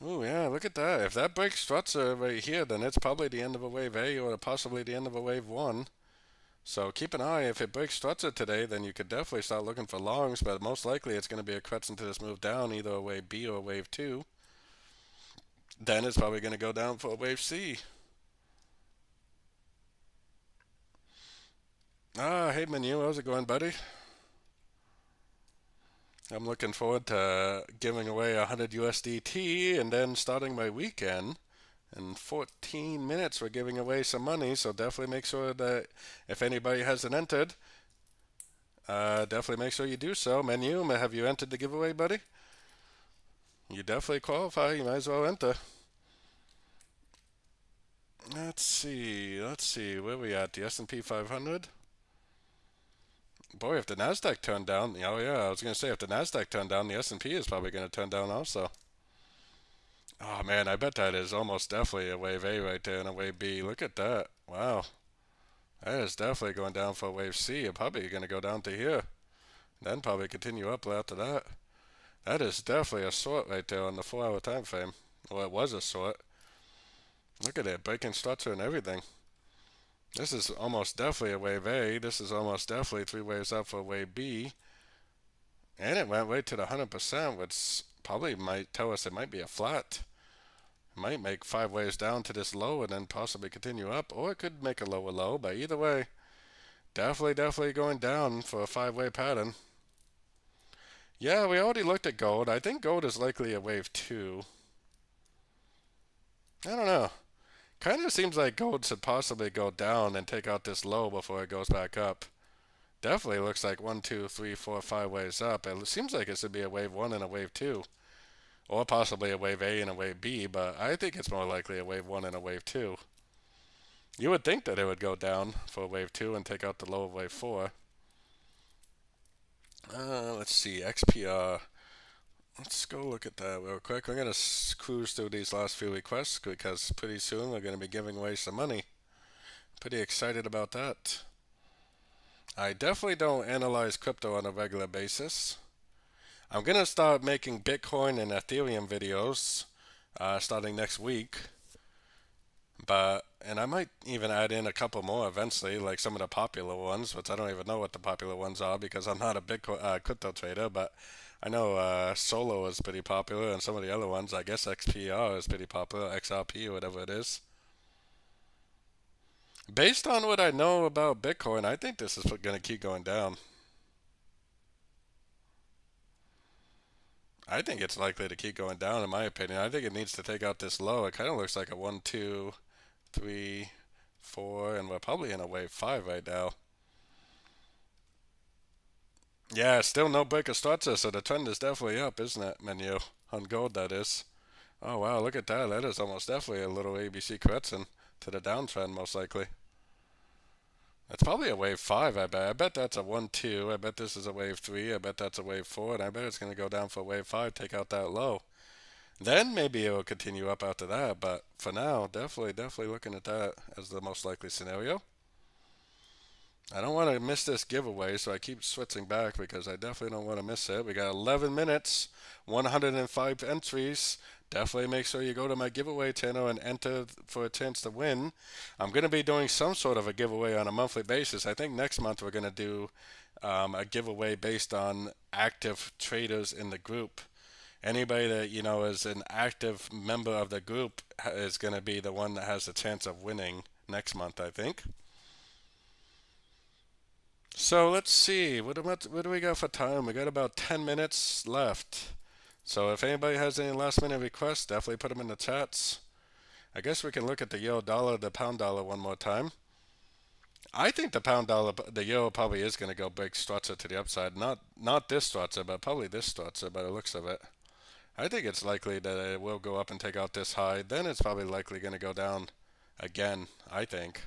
Oh yeah, look at that. If that breaks structure right here, then it's probably the end of a wave A or possibly the end of a wave 1. So keep an eye. If it breaks structure today, then you could definitely start looking for longs, but most likely it's going to be a correction to this move down, either a wave B or a wave 2. Then it's probably going to go down for a wave C. Ah, hey Menu, how's it going, buddy? I'm looking forward to giving away 100 USDT and then starting my weekend. In 14 minutes, we're giving away some money, so definitely make sure that if anybody hasn't entered, definitely make sure you do so. Menu, have you entered the giveaway, buddy? You definitely qualify. You might as well enter. Let's see. Where we at? The S&P 500? Boy, if the Nasdaq turned down, oh yeah, I was gonna say if the Nasdaq turned down, the S&P is probably gonna turn down also. Oh man, I bet that is almost definitely a wave A right there and a wave B. Look at that. Wow. That is definitely going down for a wave C. And probably gonna go down to here. Then probably continue up after that. That is definitely a short right there on the 4 hour time frame. Well, it was a short. Look at it, breaking structure and everything. This is almost definitely a wave A. This is almost definitely 3 waves up for wave B. And it went right to the 100%, which probably might tell us it might be a flat. It might make 5 waves down to this low and then possibly continue up, or it could make a lower low, but either way, definitely going down for a 5 way pattern. Yeah, we already looked at gold. I think gold is likely a wave 2. I don't know. Kind of seems like gold should possibly go down and take out this low before it goes back up. Definitely looks like 1, 2, 3, 4, 5 waves up. It seems like it should be a wave 1 and a wave 2. Or possibly a wave A and a wave B, but I think it's more likely a wave 1 and a wave 2. You would think that it would go down for wave 2 and take out the low of wave 4. Let's see, XPR. Let's go look at that real quick. We're going to cruise through these last few requests because pretty soon we're going to be giving away some money. Pretty excited about that. I definitely don't analyze crypto on a regular basis. I'm going to start making Bitcoin and Ethereum videos starting next week. And I might even add in a couple more eventually, like some of the popular ones, which I don't even know what the popular ones are because I'm not a Bitcoin crypto trader. But I know Solo is pretty popular, and some of the other ones, I guess XPR is pretty popular, XRP or whatever it is. Based on what I know about Bitcoin, I think this is going to keep going down. I think it's likely to keep going down, in my opinion. I think it needs to take out this low. It kind of looks like a 1, 2, 3, 4, and we're probably in a wave 5 right now. Yeah, still no break of structure, so the trend is definitely up, isn't it, Menu? On gold, that is. Oh, wow, look at that. That is almost definitely a little ABC correction to the downtrend, most likely. That's probably a wave 5, I bet. I bet that's a 1, 2. I bet this is a wave 3. I bet that's a wave 4. And I bet it's going to go down for wave 5, take out that low. Then maybe it will continue up after that. But for now, definitely looking at that as the most likely scenario. I don't want to miss this giveaway, so I keep switching back because I definitely don't want to miss it. We got 11 minutes, 105 entries. Definitely make sure you go to my giveaway channel and enter for a chance to win. I'm going to be doing some sort of a giveaway on a monthly basis. I think next month we're going to do a giveaway based on active traders in the group. Anybody that is an active member of the group is going to be the one that has a chance of winning next month, I think. So let's see. What do we got for time? We got about 10 minutes left. So if anybody has any last minute requests, definitely put them in the chats. I guess we can look at the euro dollar, the pound dollar one more time. I think the pound dollar, the euro probably is going to go big structure to the upside. Not this structure, but probably this structure by the looks of it. I think it's likely that it will go up and take out this high. Then it's probably likely going to go down again, I think.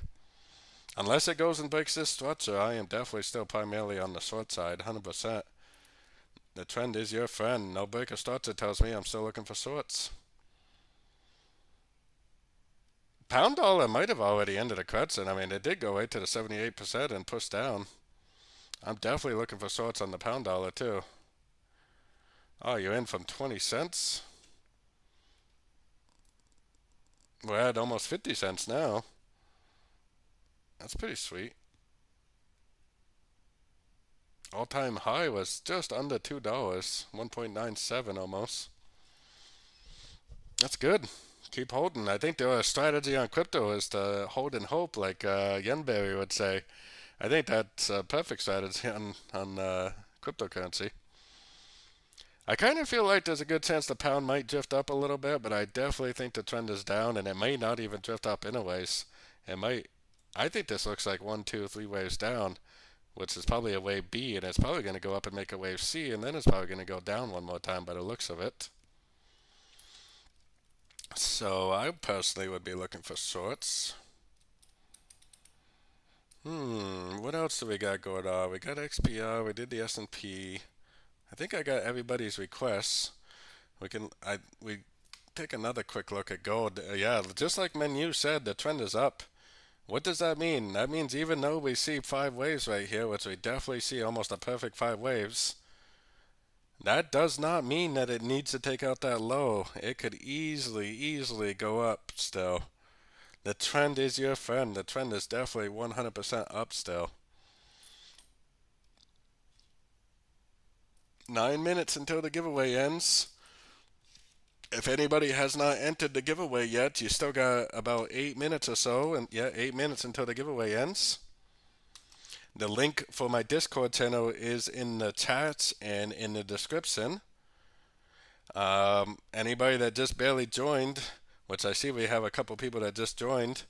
Unless it goes and breaks this structure, I am definitely still primarily on the short side, 100%. The trend is your friend. No break or structure tells me I'm still looking for shorts. Pound dollar might have already ended a correction. I mean, it did go right to the 78% and push down. I'm definitely looking for shorts on the pound dollar too. Oh, you're in from 20 cents? We're at almost 50 cents now. That's pretty sweet. All-time high was just under $2, 1.97 almost. That's good. Keep holding. I think the strategy on crypto is to hold and hope, like Yenberry would say. I think that's a perfect strategy on cryptocurrency. I kind of feel like there's a good chance the pound might drift up a little bit, but I definitely think the trend is down, and it may not even drift up anyways. It might. I think this looks like one, two, three waves down, which is probably a wave B, and it's probably going to go up and make a wave C, and then it's probably going to go down one more time by the looks of it. So I personally would be looking for shorts. What else do we got going on? We got XPR, we did the S&P. I think I got everybody's requests. We take another quick look at gold. Yeah, just like Menu said, the trend is up. What does that mean? That means even though we see five waves right here, which we definitely see almost a perfect five waves, that does not mean that it needs to take out that low. It could easily go up still. The trend is your friend. The trend is definitely 100% up still. 9 minutes until the giveaway ends. If anybody has not entered the giveaway yet, you still got about 8 minutes or so, and yeah, 8 minutes until the giveaway ends. The link for my Discord channel is in the chat and in the description. Anybody that just barely joined, which I see we have a couple people that just joined,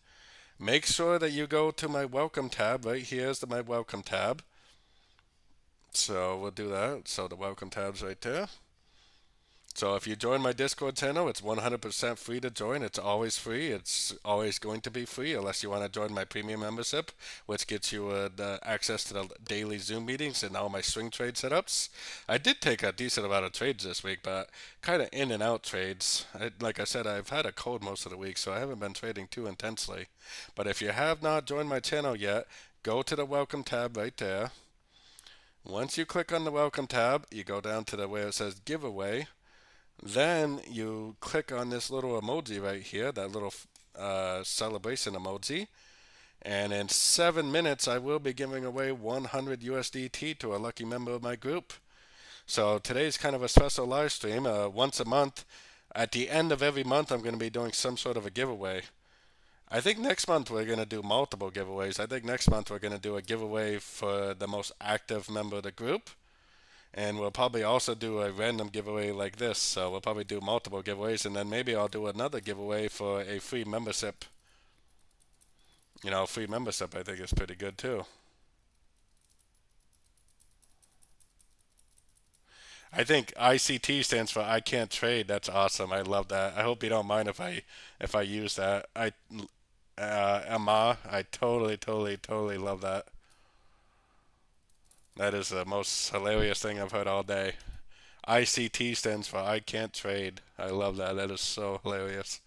make sure that you go to my welcome tab. Right here is my welcome tab. So we'll do that. So the welcome tab's right there. So if you join my Discord channel, it's 100% free to join. It's always free. It's always going to be free unless you want to join my premium membership, which gets you access to the daily Zoom meetings and all my swing trade setups. I did take a decent amount of trades this week, but kind of in and out trades. Like I said, I've had a cold most of the week, so I haven't been trading too intensely. But if you have not joined my channel yet, go to the welcome tab right there. Once you click on the welcome tab, you go down to where it says giveaway. Then you click on this little emoji right here, that little celebration emoji. And in 7 minutes, I will be giving away 100 USDT to a lucky member of my group. So today's kind of a special live stream. Once a month, at the end of every month, I'm going to be doing some sort of a giveaway. I think next month we're going to do multiple giveaways. I think next month we're going to do a giveaway for the most active member of the group. And we'll probably also do a random giveaway like this. So we'll probably do multiple giveaways, and then maybe I'll do another giveaway for a free membership. Free membership I think is pretty good too. I think ICT stands for I can't trade. That's awesome. I love that. I hope you don't mind if I use that. Emma, I totally love that. That is the most hilarious thing I've heard all day. ICT stands for I can't trade. I love that. That is so hilarious.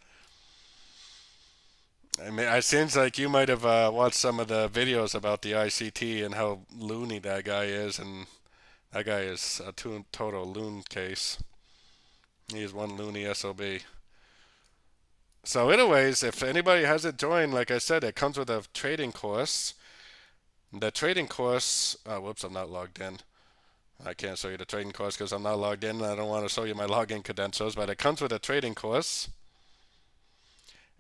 I mean, it seems like you might have watched some of the videos about the ICT and how loony that guy is, and that guy is a total loon case. He is one loony SOB. So, anyways, if anybody hasn't joined, like I said, it comes with a trading course. The trading course, whoops, I'm not logged in. I can't show you the trading course because I'm not logged in. I don't want to show you my login credentials, but it comes with a trading course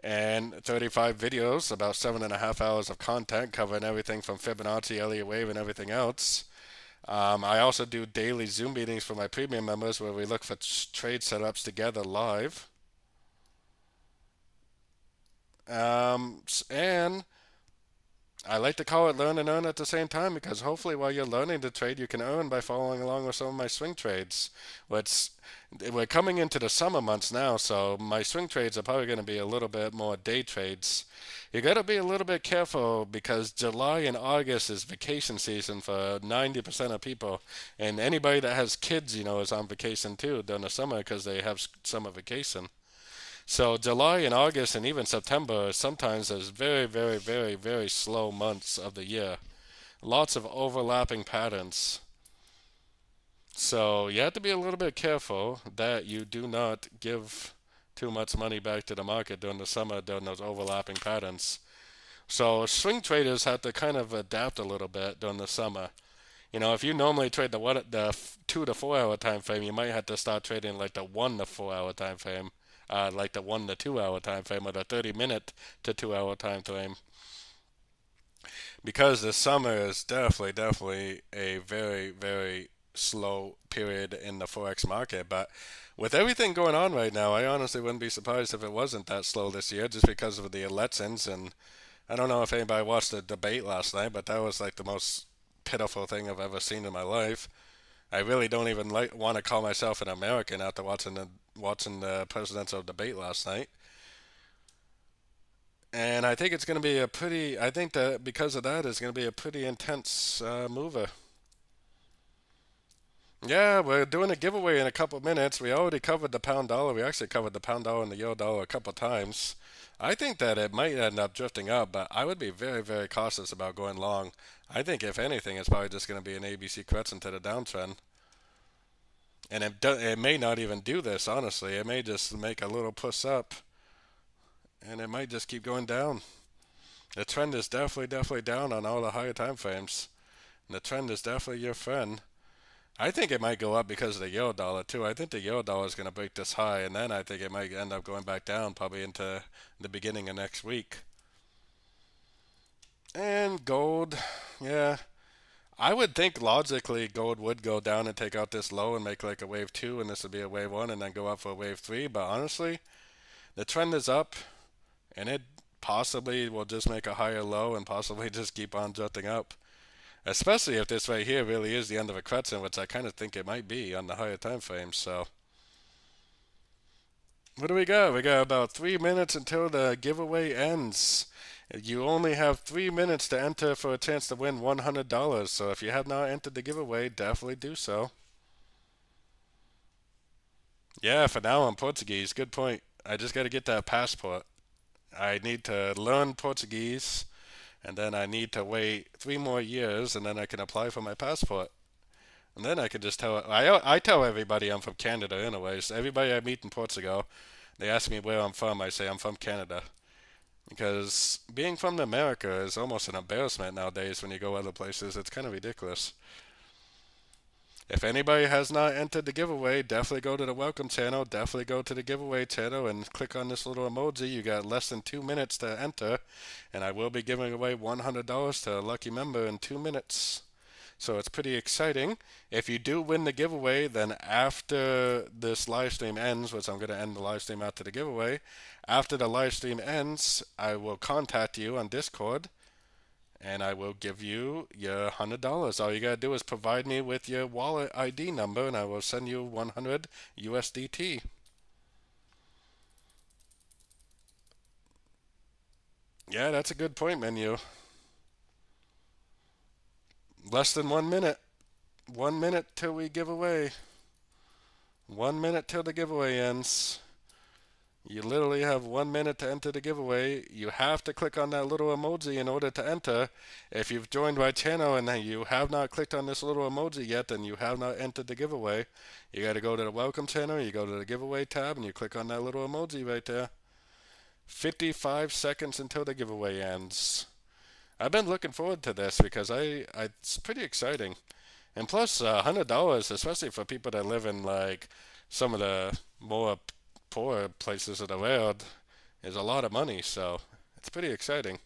and 35 videos, about 7.5 hours of content covering everything from Fibonacci, Elliott Wave, and everything else. I also do daily Zoom meetings for my premium members where we look for trade setups together live. And I like to call it learn and earn at the same time because hopefully while you're learning to trade, you can earn by following along with some of my swing trades. What's We're coming into the summer months now, so my swing trades are probably going to be a little bit more day trades. You got to be a little bit careful because July and August is vacation season for 90% of people, and anybody that has kids, is on vacation too during the summer because they have summer vacation. So July and August and even September sometimes is very, very, very, very slow months of the year. Lots of overlapping patterns. So you have to be a little bit careful that you do not give too much money back to the market during the summer during those overlapping patterns. So swing traders have to kind of adapt a little bit during the summer. If you normally trade the 2 to 4 hour time frame, you might have to start trading like the 1 to 4 hour time frame, like the 1 to 2 hour time frame, or the 30-minute to 2 hour time frame, because the summer is definitely a very, very slow period in the Forex market. But with everything going on right now, I honestly wouldn't be surprised if it wasn't that slow this year just because of the elections. And I don't know if anybody watched the debate last night, but that was like the most pitiful thing I've ever seen in my life. I really don't even want to call myself an American after watching the presidential debate last night. And I think it's going to be I think that because of that, it's going to be a pretty intense mover. Yeah, we're doing a giveaway in a couple of minutes. We already covered the pound dollar. We actually covered the pound dollar and the euro dollar a couple of times. I think that it might end up drifting up, but I would be very, very cautious about going long. I think if anything, it's probably just going to be an ABC correction to the downtrend. And it may not even do this, honestly. It may just make a little push up, and it might just keep going down. The trend is definitely down on all the higher time frames. And the trend is definitely your friend. I think it might go up because of the euro dollar too. I think the euro dollar is going to break this high, and then I think it might end up going back down probably into the beginning of next week. And gold, yeah. I would think logically gold would go down and take out this low and make like a wave two, and this would be a wave one, and then go up for a wave three. But honestly, the trend is up, and it possibly will just make a higher low and possibly just keep on jutting up. Especially if this right here really is the end of a correction, which I kind of think it might be on the higher time frames. So, what do we got? We got about 3 minutes until the giveaway ends. You only have 3 minutes to enter for a chance to win $100. So, if you have not entered the giveaway, definitely do so. Yeah, for now I'm Portuguese. Good point. I just got to get that passport. I need to learn Portuguese, and then I need to wait 3 more years, and then I can apply for my passport. And then I can just I tell everybody I'm from Canada anyways. Everybody I meet in Portugal, they ask me where I'm from. I say I'm from Canada. Because being from America is almost an embarrassment nowadays when you go other places. It's kind of ridiculous. If anybody has not entered the giveaway, definitely go to the welcome channel. Definitely go to the giveaway channel and click on this little emoji. You got less than 2 minutes to enter, and I will be giving away $100 to a lucky member in 2 minutes. So it's pretty exciting. If you do win the giveaway, then after this live stream ends, which I'm going to end the live stream after the giveaway, after the live stream ends, I will contact you on Discord and I will give you your $100. All you gotta do is provide me with your wallet ID number, and I will send you 100 USDT. Yeah, that's a good point, menu. Less than 1 minute. 1 minute till we give away. 1 minute till the giveaway ends. You literally have 1 minute to enter the giveaway. You have to click on that little emoji in order to enter. If you've joined my channel and you have not clicked on this little emoji yet, then you have not entered the giveaway. You got to go to the welcome channel, you go to the giveaway tab, and you click on that little emoji right there. 55 seconds until the giveaway ends. I've been looking forward to this because it's pretty exciting. And plus, $100, especially for people that live in like some of the more poor places of the world, is a lot of money. So it's pretty exciting.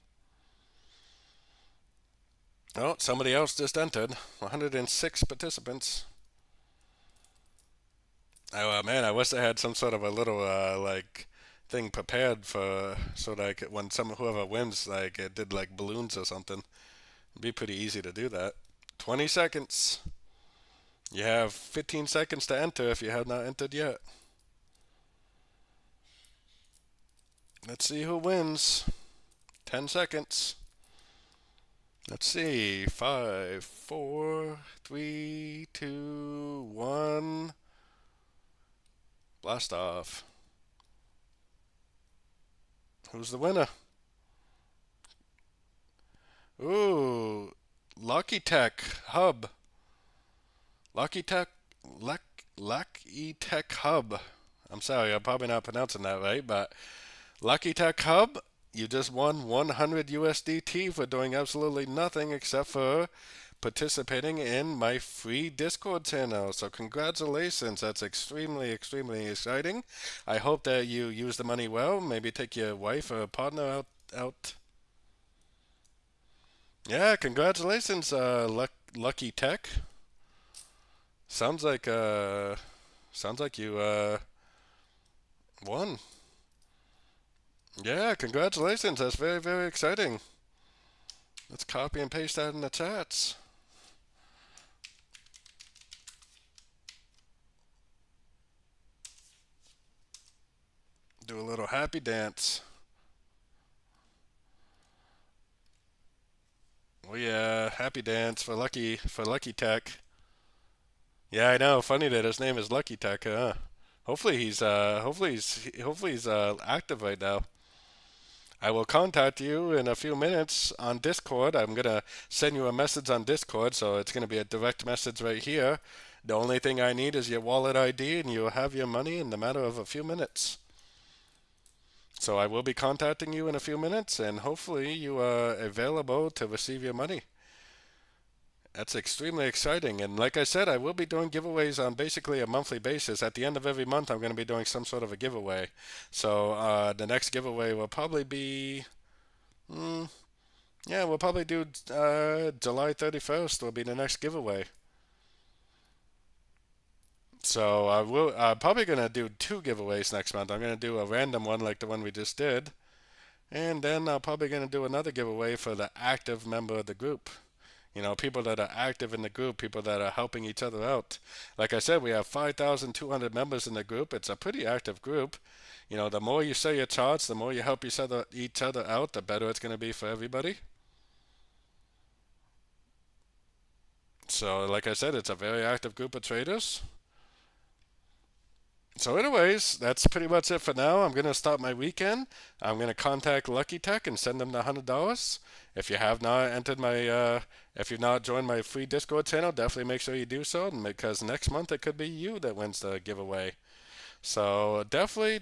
Oh, somebody else just entered. 106 participants. Oh man, I wish I had some sort of a little like thing prepared for so like when whoever wins like it did like balloons or something. It'd be pretty easy to do that. 20 seconds. You have 15 seconds to enter if you have not entered yet. Let's see who wins. 10 seconds. Let's see. 5, 4, 3, 2, 1. Blast off. Who's the winner? Ooh, Lucky Tech Hub. Lucky Tech, Lucky Tech Hub. I'm sorry, I'm probably not pronouncing that right, but Lucky Tech Hub, you just won 100 USDT for doing absolutely nothing except for participating in my free Discord channel. So congratulations, that's extremely, extremely exciting. I hope that you use the money well. Maybe take your wife or partner out. Yeah, congratulations, Lucky Tech. Sounds like you won. Yeah, congratulations. That's very, very exciting. Let's copy and paste that in the chats. Do a little happy dance. Oh yeah, happy dance for Lucky Tech. Yeah, I know. Funny that his name is Lucky Tech, huh? Hopefully he's active right now. I will contact you in a few minutes on Discord. I'm gonna send you a message on Discord, so it's gonna be a direct message right here. The only thing I need is your wallet ID, and you'll have your money in the matter of a few minutes. So I will be contacting you in a few minutes, and hopefully you are available to receive your money. That's extremely exciting. And like I said, I will be doing giveaways on basically a monthly basis. At the end of every month, I'm going to be doing some sort of a giveaway. So the next giveaway will probably be, mm, yeah, we'll probably do July 31st will be the next giveaway. So I'm probably going to do two giveaways next month. I'm going to do a random one like the one we just did. And then I'm probably going to do another giveaway for the active member of the group. You know, people that are active in the group, people that are helping each other out. Like I said, we have 5,200 members in the group. It's a pretty active group. You know, the more you sell your charts, the more you help each other out, the better it's going to be for everybody. So, like I said, it's a very active group of traders. So, anyways, that's pretty much it for now. I'm gonna start my weekend. I'm gonna contact Lucky Tech and send them the $100. If you have not entered if you've not joined my free Discord channel, definitely make sure you do so, because next month it could be you that wins the giveaway. So definitely,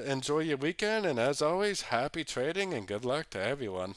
enjoy your weekend, and as always, happy trading and good luck to everyone.